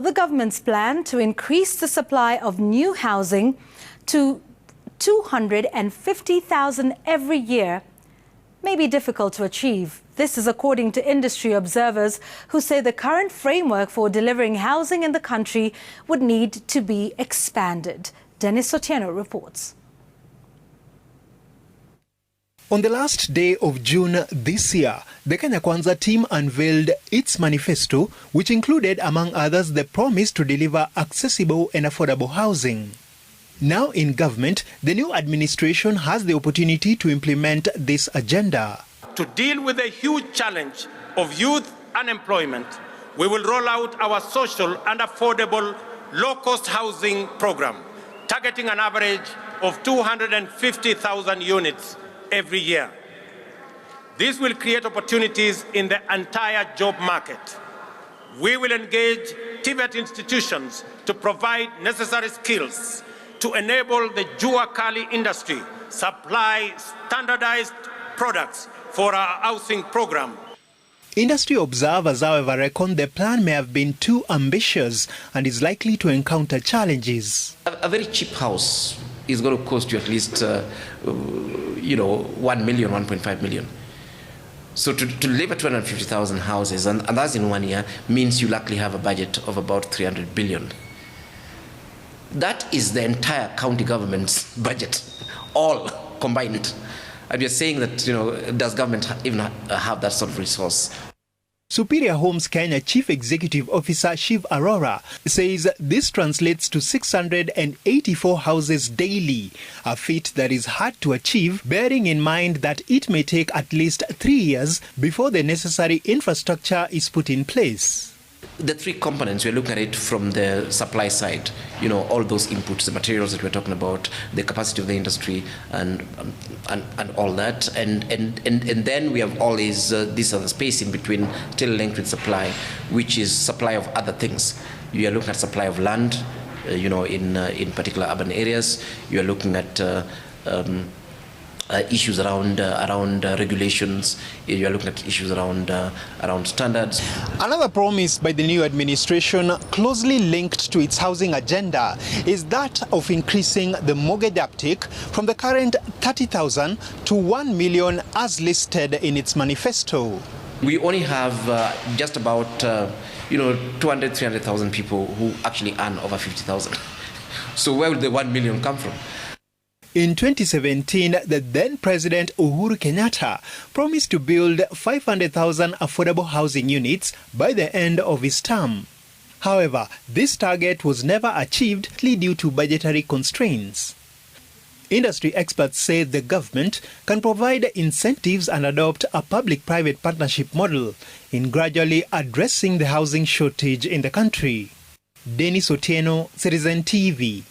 The government's plan to increase the supply of new housing to 250,000 every year may be difficult to achieve. This is according to industry observers who say the current framework for delivering housing in the country would need to be expanded. Dennis Otieno reports. On the last day of June this year, the Kenya Kwanza team unveiled its manifesto, which included, among others, the promise to deliver accessible and affordable housing. Now in government, the new administration has the opportunity to implement this agenda. To deal with the huge challenge of youth unemployment, we will roll out our social and affordable low-cost housing program, targeting an average of 250,000 units every year. This will create opportunities in the entire job market. We will engage TVET institutions to provide necessary skills to enable the Jua Kali industry supply standardized products for our housing program. Industry observers, however, reckon the plan may have been too ambitious and is likely to encounter challenges. A very cheap house is going to cost you at least, 1 million, 1.5 million. So to deliver 250,000 houses, and that's in 1 year, means you likely have a budget of about 300 billion. That is the entire county government's budget, all combined. And you're saying that, does government even have that sort of resource? Superior Homes Kenya Chief Executive Officer Shiv Arora says this translates to 684 houses daily, a feat that is hard to achieve, bearing in mind that it may take at least 3 years before the necessary infrastructure is put in place. The three components, we're looking at it from the supply side, all those inputs, the materials that we're talking about, the capacity of the industry and all that. And then we have all this other space in between, still linked with supply, which is supply of other things. You are looking at supply of land, in particular urban areas. You are looking at issues around regulations. You are looking at issues around standards. Another promise by the new administration, closely linked to its housing agenda, is that of increasing the mortgage uptake from the current 30,000 to 1 million as listed in its manifesto. We only have just about 200,000, 300,000 people who actually earn over 50,000. So where will the 1 million come from? In 2017, the then President Uhuru Kenyatta promised to build 500,000 affordable housing units by the end of his term. However, this target was never achieved due to budgetary constraints. Industry experts say the government can provide incentives and adopt a public-private partnership model in gradually addressing the housing shortage in the country. Dennis Otieno, Citizen TV.